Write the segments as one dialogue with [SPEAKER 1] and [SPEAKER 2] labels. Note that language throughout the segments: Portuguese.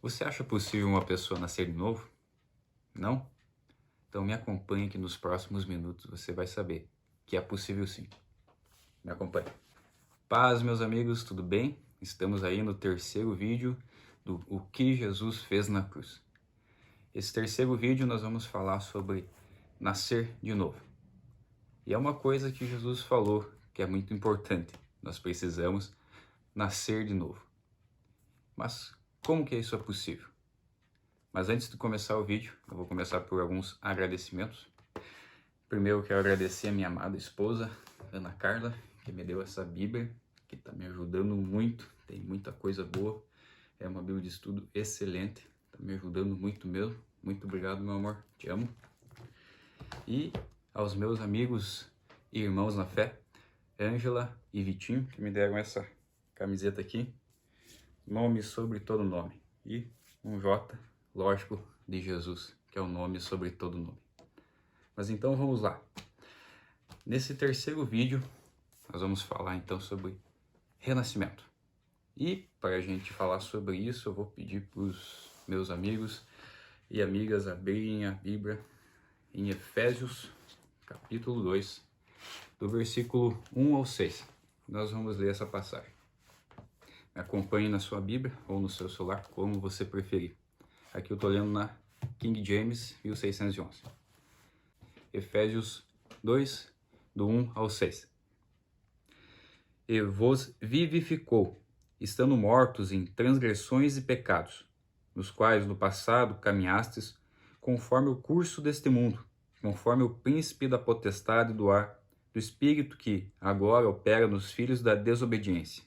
[SPEAKER 1] Você acha possível uma pessoa nascer de novo? Não? Então me acompanhe que nos próximos minutos você vai saber que é possível sim. Me acompanhe. Paz, meus amigos, tudo bem? Estamos aí no terceiro vídeo do O que Jesus fez na cruz. Esse terceiro vídeo nós vamos falar sobre nascer de novo. E é uma coisa que Jesus falou que é muito importante. Nós precisamos nascer de novo. Mas como que isso é possível? Mas antes de começar o vídeo, eu vou começar por alguns agradecimentos. Primeiro eu quero agradecer a minha amada esposa, Ana Carla, que me deu essa Bíblia, que está me ajudando muito, tem muita coisa boa. É uma Bíblia de estudo excelente, está me ajudando muito mesmo. Muito obrigado, meu amor, te amo. E aos meus amigos e irmãos na fé, Ângela e Vitinho, que me deram essa camiseta aqui, nome sobre todo nome, e um J, lógico, de Jesus, que é o nome sobre todo nome. Mas então vamos lá. Nesse terceiro vídeo, nós vamos falar então sobre renascimento. E para a gente falar sobre isso, eu vou pedir para os meus amigos e amigas abrirem a Bíblia em Efésios, capítulo 2, do versículo 1 ao 6. Nós vamos ler essa passagem. Me acompanhe na sua Bíblia ou no seu celular, como você preferir. Aqui eu estou lendo na King James 1611. Efésios 2, do 1 ao 6. E vos vivificou, estando mortos em transgressões e pecados, nos quais no passado caminhastes, conforme o curso deste mundo, conforme o príncipe da potestade do ar, do espírito que agora opera nos filhos da desobediência,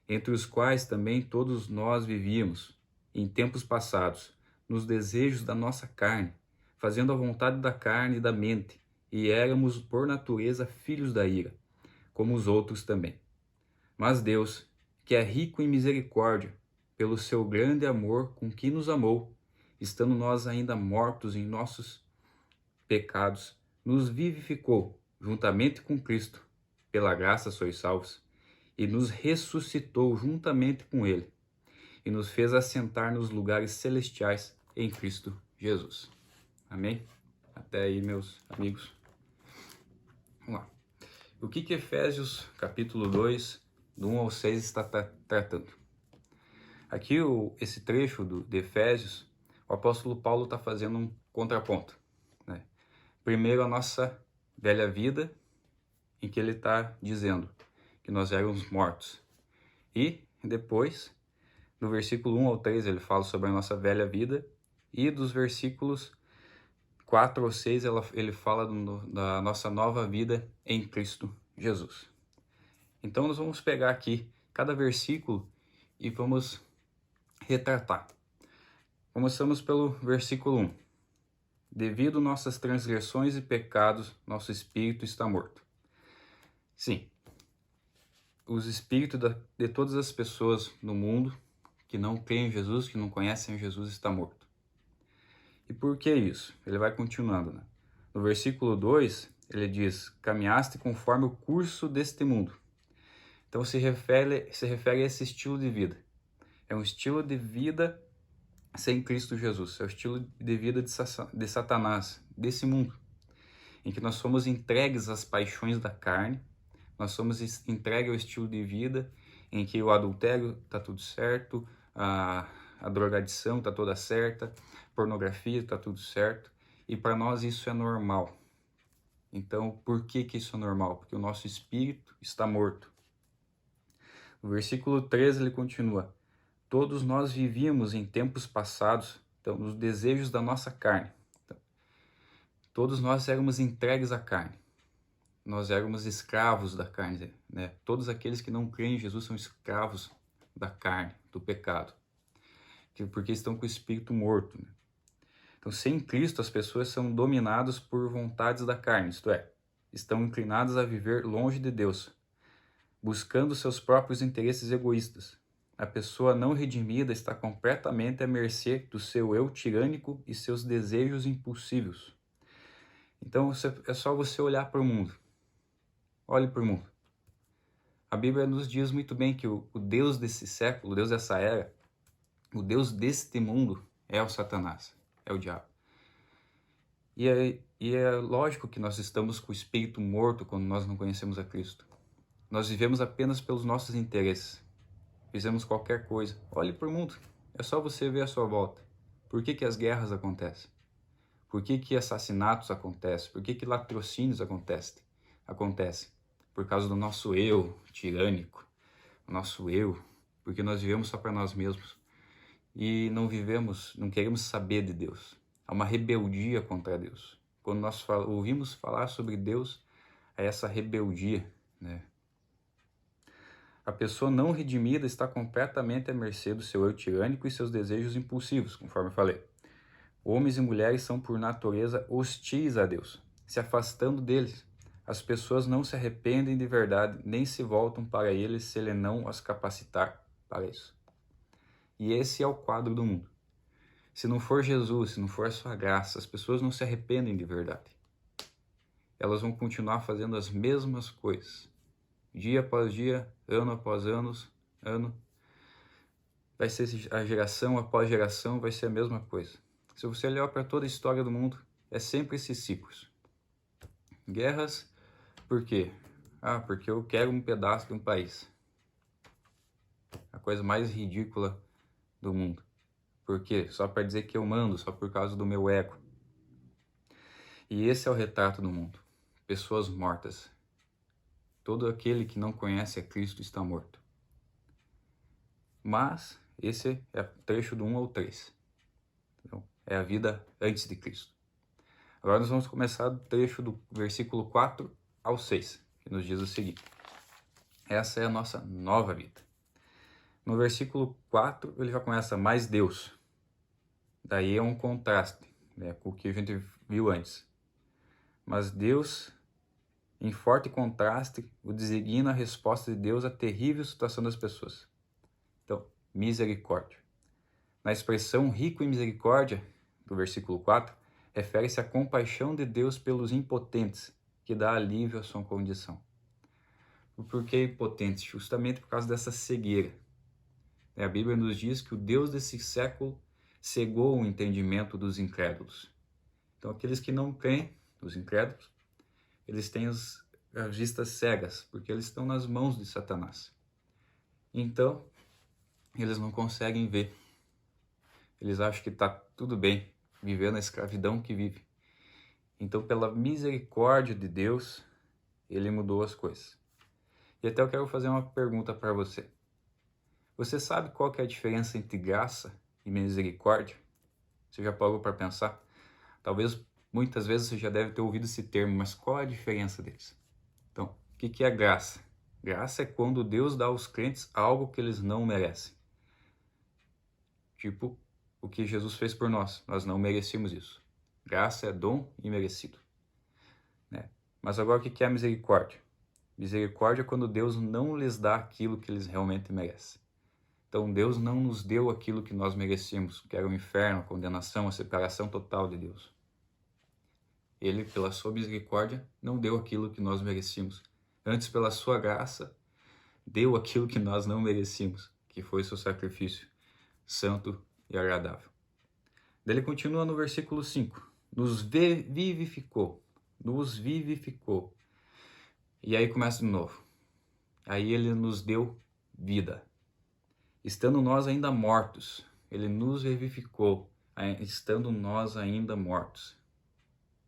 [SPEAKER 1] entre os quais também todos nós vivíamos, em tempos passados, nos desejos da nossa carne, fazendo a vontade da carne e da mente, e éramos por natureza filhos da ira, como os outros também. Mas Deus, que é rico em misericórdia, pelo seu grande amor com que nos amou, estando nós ainda mortos em nossos pecados, nos vivificou juntamente com Cristo, pela graça sois salvos, e nos ressuscitou juntamente com Ele, e nos fez assentar nos lugares celestiais em Cristo Jesus. Amém? Até aí, meus amigos. Vamos lá. O que Efésios, capítulo 2, do 1 ao 6, está tratando? Aqui, esse trecho de Efésios, o apóstolo Paulo está fazendo um contraponto, né? Primeiro, a nossa velha vida, em que ele está dizendo que nós éramos mortos. E depois, no versículo 1 ao 3, ele fala sobre a nossa velha vida. E dos versículos 4 ao 6, ele fala da nossa nova vida em Cristo Jesus. Então, nós vamos pegar aqui cada versículo e vamos retratar. Começamos pelo versículo 1. Devido nossas transgressões e pecados, nosso espírito está morto. Sim, os espíritos de todas as pessoas no mundo que não creem em Jesus, que não conhecem Jesus, está morto. E por que isso? Ele vai continuando, né? No versículo 2, ele diz, caminhaste conforme o curso deste mundo. Então se refere a esse estilo de vida. É um estilo de vida sem Cristo Jesus. É o estilo de vida de Satanás, desse mundo, em que nós somos entregues às paixões da carne, nós somos entregues ao estilo de vida em que o adultério está tudo certo, a drogadição está toda certa, pornografia está tudo certo, e para nós isso é normal. Então, por que isso é normal? Porque o nosso espírito está morto. No versículo 13 ele continua, todos nós vivíamos em tempos passados, então, nos desejos da nossa carne. Então, todos nós éramos entregues à carne. Nós éramos escravos da carne, né? Todos aqueles que não creem em Jesus são escravos da carne, do pecado, porque estão com o espírito morto, né? Então, sem Cristo, as pessoas são dominadas por vontades da carne, isto é, estão inclinadas a viver longe de Deus, buscando seus próprios interesses egoístas. A pessoa não redimida está completamente à mercê do seu eu tirânico e seus desejos impulsivos. Então, é só você olhar para o mundo. Olhe para o mundo. A Bíblia nos diz muito bem que o Deus desse século, o Deus dessa era, O Deus deste mundo é o Satanás, é o diabo. E é lógico que nós estamos com o espírito morto quando nós não conhecemos a Cristo. Nós vivemos apenas pelos nossos interesses. Fizemos qualquer coisa. Olhe para o mundo. É só você ver a sua volta. Por que as guerras acontecem? Por que assassinatos acontecem? Por que latrocínios acontecem? Por causa do nosso eu tirânico. O nosso eu. Porque nós vivemos só para nós mesmos. E não queremos saber de Deus. Há uma rebeldia contra Deus. Quando nós ouvimos falar sobre Deus, há essa rebeldia, né? A pessoa não redimida está completamente à mercê do seu eu tirânico e seus desejos impulsivos, conforme eu falei. Homens e mulheres são por natureza hostis a Deus, se afastando deles. As pessoas não se arrependem de verdade, nem se voltam para ele se ele não as capacitar para isso. E esse é o quadro do mundo. Se não for Jesus, se não for a sua graça, as pessoas não se arrependem de verdade. Elas vão continuar fazendo as mesmas coisas. Dia após dia, ano após ano. Vai ser a geração após geração, vai ser a mesma coisa. Se você olhar para toda a história do mundo, é sempre esses ciclos. Guerras, por quê? Porque eu quero um pedaço de um país. A coisa mais ridícula do mundo. Por quê? Só para dizer que eu mando, só por causa do meu ego. E esse é o retrato do mundo. Pessoas mortas. Todo aquele que não conhece a Cristo está morto. Mas esse é o trecho do 1 ao 3. Então, é a vida antes de Cristo. Agora nós vamos começar do trecho do versículo 4 ao 6, que nos diz o seguinte. Essa é a nossa nova vida. No versículo 4, ele já começa mais Deus. Daí é um contraste, né, com o que a gente viu antes. Mas Deus, em forte contraste, o designa a resposta de Deus à terrível situação das pessoas. Então, misericórdia. Na expressão rico em misericórdia, do versículo 4, refere-se à compaixão de Deus pelos impotentes, que dá alívio à sua condição. Por que impotentes? Justamente por causa dessa cegueira. A Bíblia nos diz que o Deus desse século cegou o entendimento dos incrédulos. Então, aqueles que não creem, os incrédulos, eles têm as vistas cegas, porque eles estão nas mãos de Satanás. Então, eles não conseguem ver. Eles acham que está tudo bem, vivendo a escravidão que vive. Então, pela misericórdia de Deus, ele mudou as coisas. E até eu quero fazer uma pergunta para você. Você sabe qual que é a diferença entre graça e misericórdia? Você já parou para pensar? Talvez, muitas vezes, você já deve ter ouvido esse termo, mas qual é a diferença deles? Então, o que é graça? Graça é quando Deus dá aos crentes algo que eles não merecem. Tipo, o que Jesus fez por nós. Nós não merecíamos isso. Graça é dom imerecido. Né? Mas agora o que é a misericórdia? Misericórdia é quando Deus não lhes dá aquilo que eles realmente merecem. Então Deus não nos deu aquilo que nós merecíamos, que era o inferno, a condenação, a separação total de Deus. Ele, pela sua misericórdia, não deu aquilo que nós merecíamos. Antes, pela sua graça, deu aquilo que nós não merecíamos, que foi seu sacrifício santo e agradável. Daí ele continua no versículo 5. Nos vivificou. Nos vivificou. E aí começa de novo. Aí ele nos deu vida. Estando nós ainda mortos, ele nos vivificou, estando nós ainda mortos.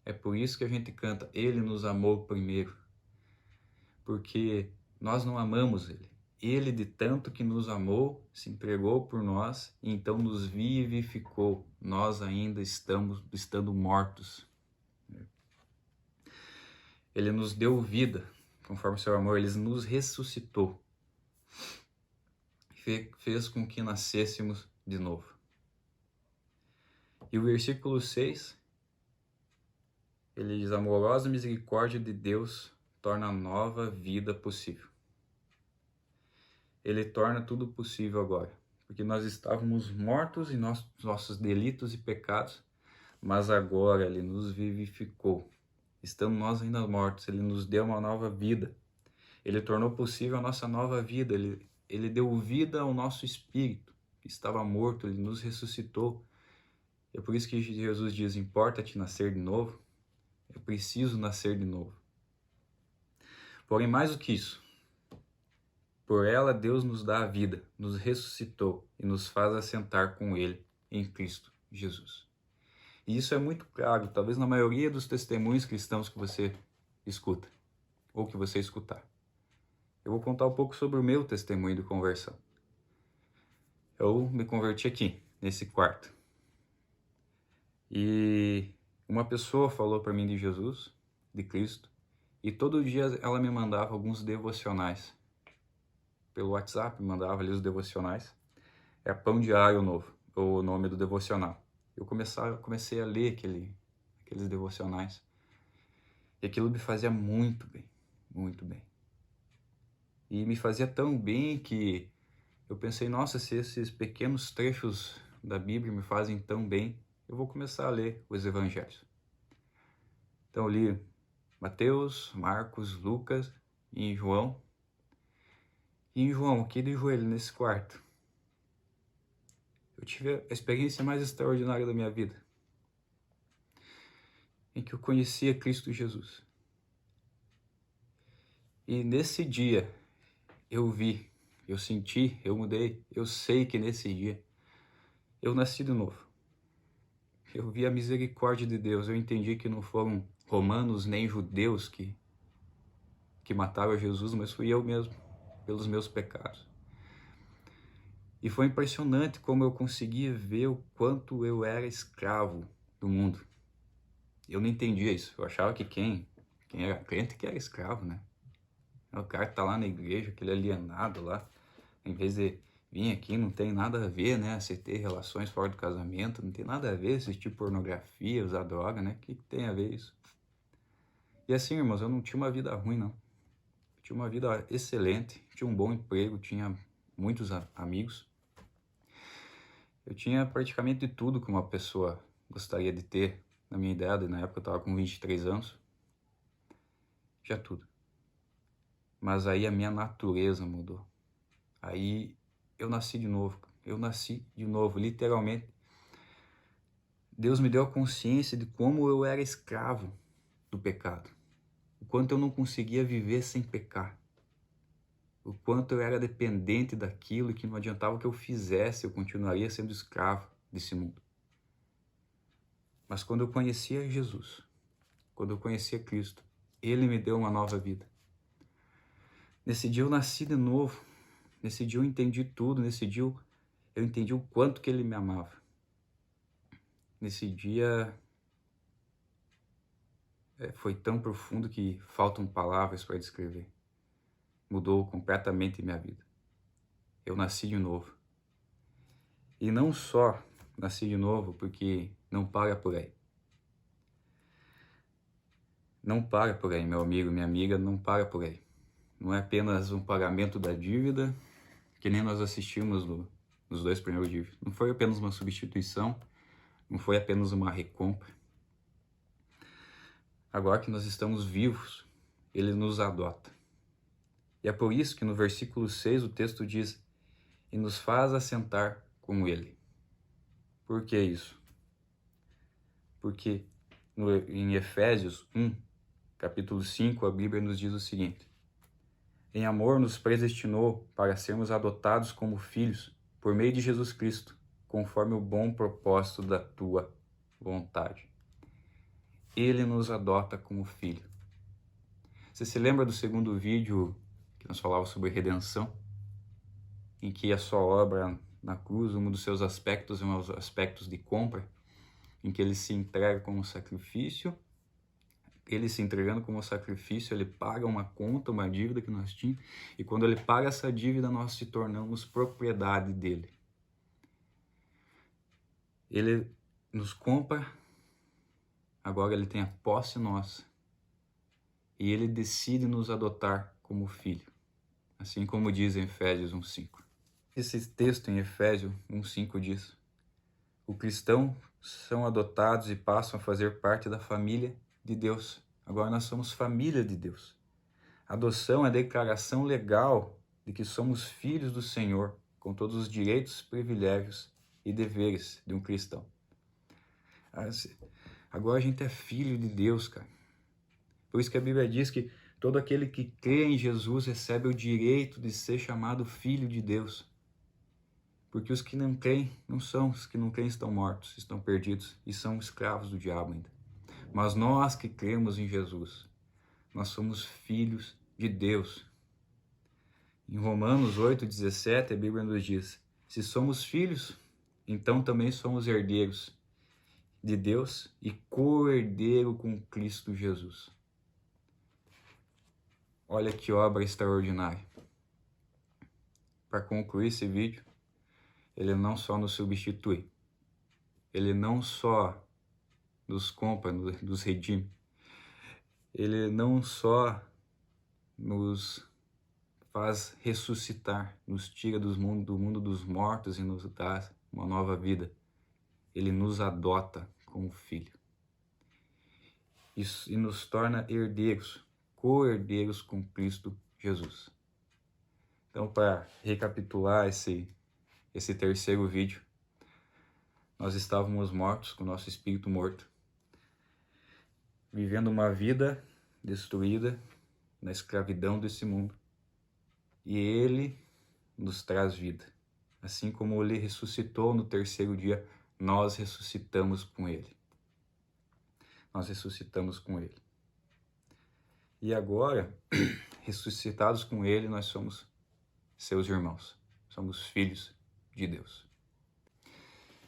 [SPEAKER 1] É por isso que a gente canta, ele nos amou primeiro. Porque nós não amamos ele. Ele, de tanto que nos amou, se entregou por nós e então nos vivificou. Nós ainda estando mortos. Ele nos deu vida, conforme seu amor, ele nos ressuscitou. Fez com que nascêssemos de novo. E o versículo 6, ele diz, a amorosa misericórdia de Deus torna a nova vida possível. Ele torna tudo possível agora, porque nós estávamos mortos em nossos delitos e pecados, mas agora ele nos vivificou. Estando nós ainda mortos, ele nos deu uma nova vida. Ele tornou possível a nossa nova vida, ele deu vida ao nosso espírito, estava morto, ele nos ressuscitou. É por isso que Jesus diz: importa-te nascer de novo. É preciso nascer de novo. Porém, mais do que isso, por ela Deus nos dá a vida, nos ressuscitou e nos faz assentar com Ele em Cristo Jesus. E isso é muito claro, talvez na maioria dos testemunhos cristãos que você escuta, ou que você escutar. Eu vou contar um pouco sobre o meu testemunho de conversão. Eu me converti aqui, nesse quarto. E uma pessoa falou para mim de Jesus, de Cristo, e todo dia ela me mandava alguns devocionais. Pelo WhatsApp, me mandava ali os devocionais. É Pão Diário Novo, o nome do devocional. Eu comecei a ler aqueles devocionais. E aquilo me fazia muito bem, muito bem. E me fazia tão bem que eu pensei, nossa, se esses pequenos trechos da Bíblia me fazem tão bem, eu vou começar a ler os evangelhos. Então eu li Mateus, Marcos, Lucas e João. E em João, aqui de joelho, nesse quarto, eu tive a experiência mais extraordinária da minha vida, em que eu conhecia Cristo Jesus. E nesse dia, eu vi, eu senti, eu mudei, eu sei que nesse dia, eu nasci de novo. Eu vi a misericórdia de Deus, eu entendi que não foram romanos nem judeus que mataram Jesus, mas fui eu mesmo, pelos meus pecados. E foi impressionante como eu conseguia ver o quanto eu era escravo do mundo. Eu não entendia isso, eu achava que quem era crente que era escravo, né? O cara que tá lá na igreja, aquele alienado lá, em vez de vir aqui, não tem nada a ver, né? Você ter relações fora do casamento, não tem nada a ver assistir pornografia, usar droga, né? O que tem a ver isso? E assim, irmãos, eu não tinha uma vida ruim, não. Eu tinha uma vida excelente, tinha um bom emprego, tinha muitos amigos. Eu tinha praticamente tudo que uma pessoa gostaria de ter na minha idade, na época eu estava com 23 anos. Tinha tudo. Mas aí a minha natureza mudou. Aí eu nasci de novo. Eu nasci de novo, literalmente. Deus me deu a consciência de como eu era escravo do pecado. O quanto eu não conseguia viver sem pecar. O quanto eu era dependente daquilo e que não adiantava o que eu fizesse, eu continuaria sendo escravo desse mundo. Mas quando eu conhecia Jesus, quando eu conhecia Cristo, Ele me deu uma nova vida. Nesse dia eu nasci de novo. Nesse dia eu entendi tudo. Nesse dia eu entendi o quanto que Ele me amava. Nesse dia foi tão profundo que faltam palavras para descrever. Mudou completamente minha vida. Eu nasci de novo. E não só nasci de novo porque não para por aí. Não para por aí, meu amigo, minha amiga, não para por aí. Não é apenas um pagamento da dívida, que nem nós assistimos nos 2 primeiros vídeos. Não foi apenas uma substituição, não foi apenas uma recompra. Agora que nós estamos vivos, Ele nos adota. E é por isso que no versículo 6 o texto diz: e nos faz assentar com Ele. Por que isso? Porque em Efésios 1, capítulo 5, a Bíblia nos diz o seguinte: em amor nos predestinou para sermos adotados como filhos por meio de Jesus Cristo, conforme o bom propósito da tua vontade. Ele nos adota como filho. Você se lembra do segundo vídeo que nós falávamos sobre redenção? Em que a sua obra na cruz, um dos seus aspectos é um dos aspectos de compra, em que ele se entrega como sacrifício. Ele se entregando como sacrifício, ele paga uma conta, uma dívida que nós tínhamos, e quando ele paga essa dívida, nós se tornamos propriedade dele. Ele nos compra, agora ele tem a posse nossa, e ele decide nos adotar como filho, assim como diz em Efésios 1:5. Esse texto em Efésios 1:5 diz: o cristão são adotados e passam a fazer parte da família de Deus. Agora nós somos família de Deus. A adoção é a declaração legal de que somos filhos do Senhor, com todos os direitos, privilégios e deveres de um cristão. Agora a gente é filho de Deus, cara. Por isso que a Bíblia diz que todo aquele que crê em Jesus recebe o direito de ser chamado filho de Deus. Porque os que não creem não são, os que não creem estão mortos, estão perdidos e são escravos do diabo ainda. Mas nós que cremos em Jesus, nós somos filhos de Deus. Em Romanos 8,17, a Bíblia nos diz: se somos filhos, então também somos herdeiros de Deus e co-herdeiro com Cristo Jesus. Olha que obra extraordinária. Para concluir esse vídeo, ele não só nos substitui, ele não só nos compra, nos redime, ele não só nos faz ressuscitar, nos tira do mundo dos mortos e nos dá uma nova vida. Ele nos adota como filho e nos torna herdeiros, co-herdeiros com Cristo Jesus. Então, para recapitular esse terceiro vídeo, nós estávamos mortos, com o nosso espírito morto, vivendo uma vida destruída na escravidão desse mundo. E Ele nos traz vida. Assim como Ele ressuscitou no terceiro dia, nós ressuscitamos com Ele. Nós ressuscitamos com Ele. E agora, ressuscitados com Ele, nós somos seus irmãos. Somos filhos de Deus.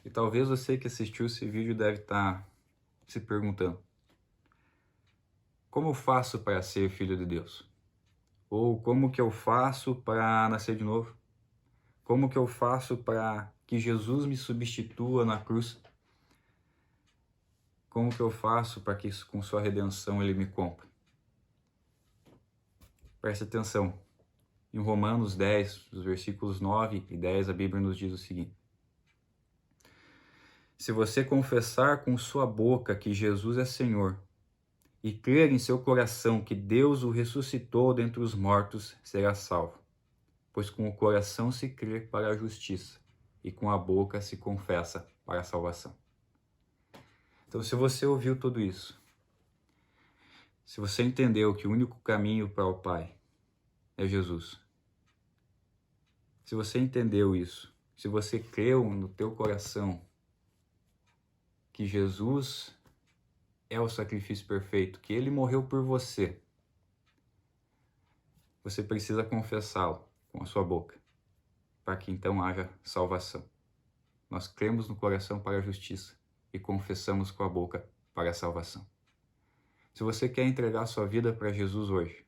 [SPEAKER 1] E talvez você que assistiu esse vídeo deve estar se perguntando: como eu faço para ser filho de Deus? Ou como que eu faço para nascer de novo? Como que eu faço para que Jesus me substitua na cruz? Como que eu faço para que com sua redenção Ele me compre? Preste atenção. Em Romanos 10, os versículos 9 e 10, a Bíblia nos diz o seguinte: se você confessar com sua boca que Jesus é Senhor e crer em seu coração que Deus o ressuscitou dentre os mortos, será salvo. Pois com o coração se crê para a justiça e com a boca se confessa para a salvação. Então, se você ouviu tudo isso, se você entendeu que o único caminho para o Pai é Jesus, se você entendeu isso, se você creu no teu coração que Jesus é o sacrifício perfeito, que Ele morreu por você, você precisa confessá-lo com a sua boca, para que então haja salvação. Nós cremos no coração para a justiça e confessamos com a boca para a salvação. Se você quer entregar sua vida para Jesus hoje,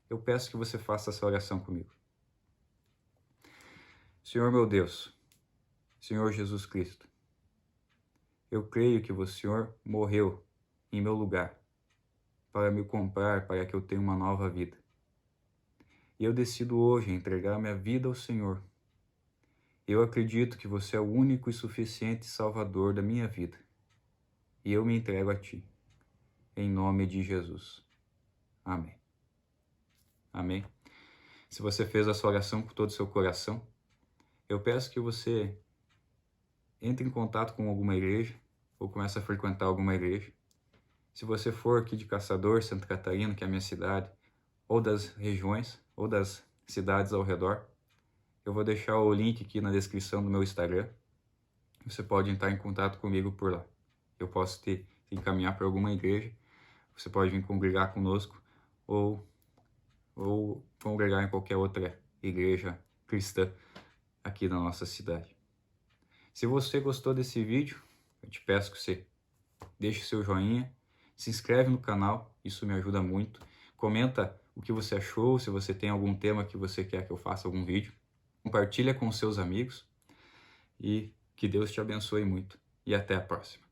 [SPEAKER 1] eu peço que você faça essa oração comigo. Senhor meu Deus, Senhor Jesus Cristo, eu creio que o Senhor morreu em meu lugar para me comprar, para que eu tenha uma nova vida. E eu decido hoje entregar minha vida ao Senhor. Eu acredito que você é o único e suficiente Salvador da minha vida. E eu me entrego a Ti. Em nome de Jesus. Amém. Amém. Se você fez essa oração com todo o seu coração, eu peço que você entre em contato com alguma igreja ou comece a frequentar alguma igreja. Se você for aqui de Caçador, Santa Catarina, que é a minha cidade, ou das regiões, ou das cidades ao redor, eu vou deixar o link aqui na descrição do meu Instagram. Você pode entrar em contato comigo por lá. Eu posso te encaminhar para alguma igreja. Você pode vir congregar conosco ou congregar em qualquer outra igreja cristã aqui na nossa cidade. Se você gostou desse vídeo, eu te peço que você deixe o seu joinha, se inscreve no canal, isso me ajuda muito. Comenta o que você achou, se você tem algum tema que você quer que eu faça algum vídeo. Compartilha com seus amigos e que Deus te abençoe muito. E até a próxima.